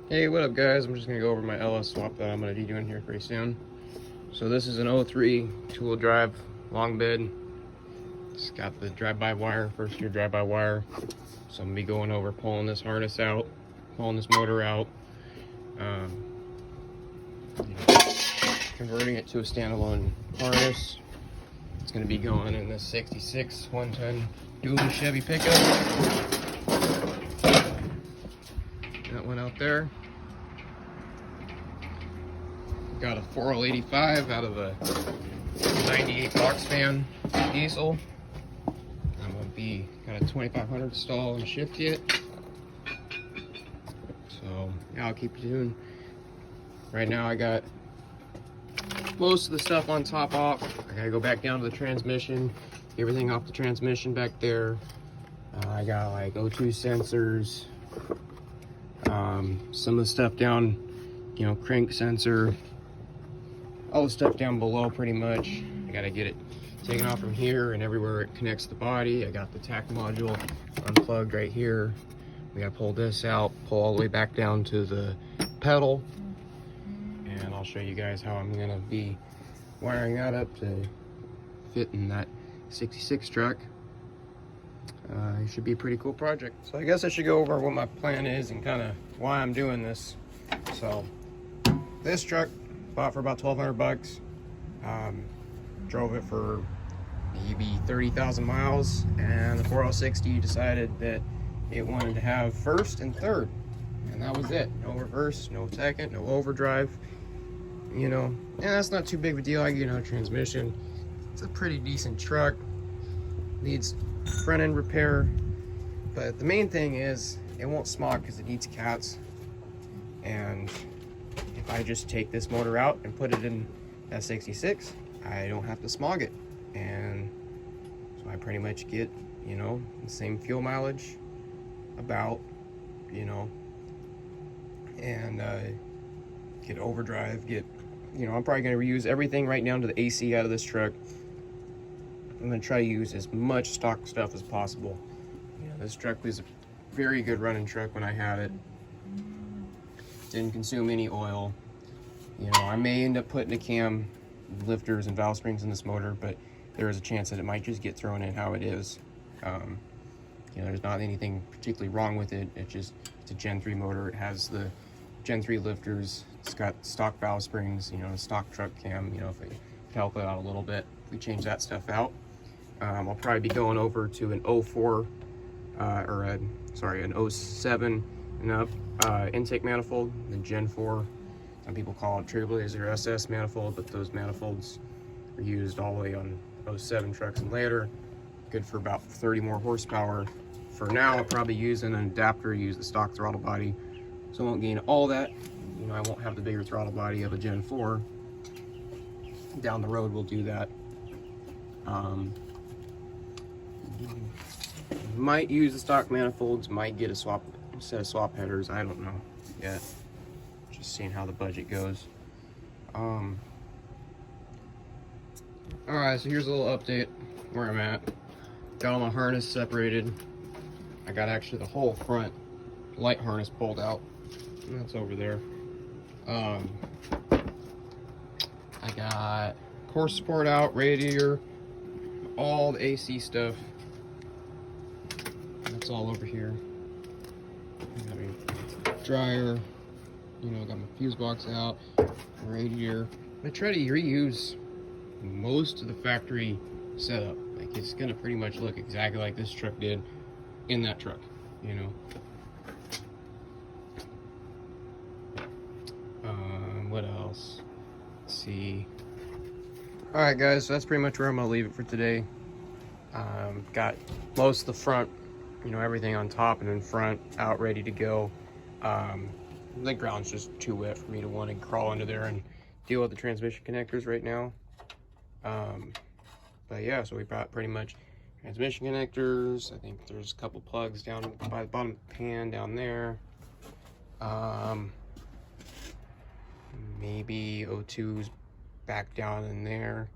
Hey, what up guys? I'm just going to go over my LS swap that I'm going to be doing here pretty soon. So this is an 03 two-wheel drive long bed. It's got the drive-by wire, first year drive-by wire. So I'm going to be going over pulling this harness out, pulling this motor out, converting it to a standalone harness. It's going to be going in this 66 110 dually Chevy pickup. That one out there. Got a 4L85 out of a 98 box fan diesel. I'm gonna be got a 2500 stall and shift kit. So yeah, I'll keep you tuned. Right now I got most of the stuff on top off. I gotta go back down to the transmission, everything off the transmission back there. I got like O2 sensors, some of the stuff down, crank sensor, all the stuff down below pretty much. I gotta get it taken off from here and everywhere it connects the body. I got the tack module unplugged right here. We gotta pull this out, pull all the way back down to the pedal, and I'll show you guys how I'm gonna be wiring that up to fit in that 66 truck. It should be a pretty cool project. So I guess I should go over what my plan is and kind of why I'm doing this. So this truck bought for about 1,200 bucks. Drove it for maybe 30,000 miles, and the 4L60 decided that it wanted to have first and third, and that was it. No reverse, no second, no overdrive. And that's not too big of a deal. Transmission. It's a pretty decent truck. Needs front end repair, but the main thing is it won't smog because it needs cats. And if I just take this motor out and put it in that 66, I don't have to smog it, and so I pretty much get the same fuel mileage about, and get overdrive, I'm probably going to reuse everything right down to the AC out of this truck. I'm going to try to use as much stock stuff as possible. This truck was a very good running truck when I had it. Didn't consume any oil. I may end up putting a cam, lifters, and valve springs in this motor, but there is a chance that it might just get thrown in how it is. There's not anything particularly wrong with it. It's a Gen 3 motor. It has the Gen 3 lifters. It's got stock valve springs, stock truck cam, if we help it out a little bit. If we change that stuff out. I'll probably be going over to an 04, an 07 and up intake manifold, the Gen 4. Some people call it Trailblazer SS manifold, but those manifolds are used all the way on 07 trucks and later. Good for about 30 more horsepower. For now, I'll probably use an adapter, use the stock throttle body, so I won't gain all that. I won't have the bigger throttle body of a Gen 4. Down the road, we'll do that. Might use the stock manifolds, might get a set of swap headers, I don't know yet. Just seeing how the budget goes. Alright, so here's a little update where I'm at. Got all my harness separated. I got actually the whole front light harness pulled out. And that's over there. I got core support out, radiator, all the AC stuff. That's all over here. I got my dryer, got my fuse box out, radiator. I'm gonna try to reuse most of the factory setup. Like, it's gonna pretty much look exactly like this truck did in that truck, What else? Let's see. All right, guys, so that's pretty much where I'm gonna leave it for today. Got most of the front, everything on top and in front out ready to go. The ground's just too wet for me to want to crawl under there and deal with the transmission connectors right now. But yeah, so we brought pretty much transmission connectors. I think there's a couple plugs down by the bottom pan down there. Maybe O2's back down in there.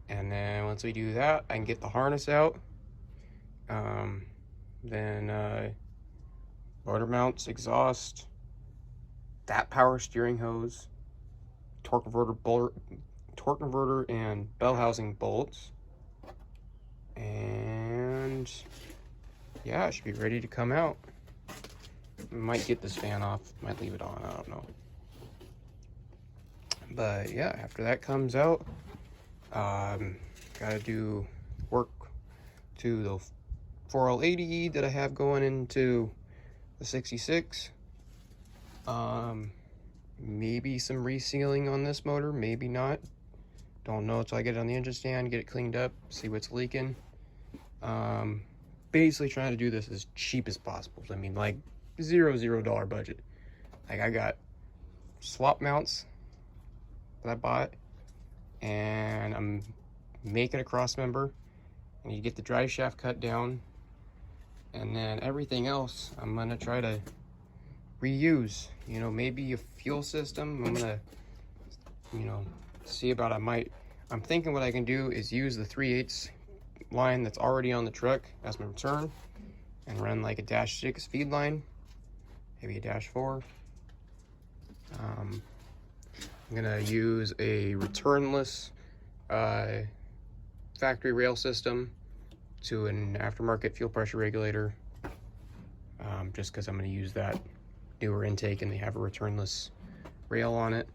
And then once we do that, I can get the harness out. Then motor mounts, exhaust, that power steering hose, torque converter and bell housing bolts. And yeah, it should be ready to come out. Might get this fan off, might leave it on, I don't know. But yeah, after that comes out, gotta do work to the 4L80E that I have going into the 66. Maybe some resealing on this motor, maybe not. Don't know until I get it on the engine stand, get it cleaned up, see what's leaking. Basically trying to do this as cheap as possible. I mean, like $0 budget. Like, I got swap mounts that I bought, and I'm making a cross member, and you get the drive shaft cut down, and then everything else I'm gonna try to reuse. You know, maybe a fuel system. I'm gonna, you know, see about. I'm thinking what I can do is use the 3/8 line that's already on the truck as my return, and run like a -6 feed line, maybe a -4. I'm gonna use a returnless factory rail system to an aftermarket fuel pressure regulator, just because I'm going to use that newer intake and they have a returnless rail on it.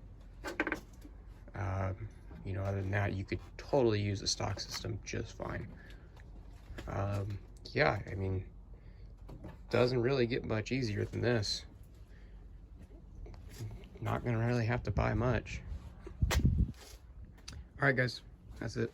You know, other than that, you could totally use the stock system just fine. Yeah, I mean, doesn't really get much easier than this. Not gonna really have to buy much. All right, guys, that's it.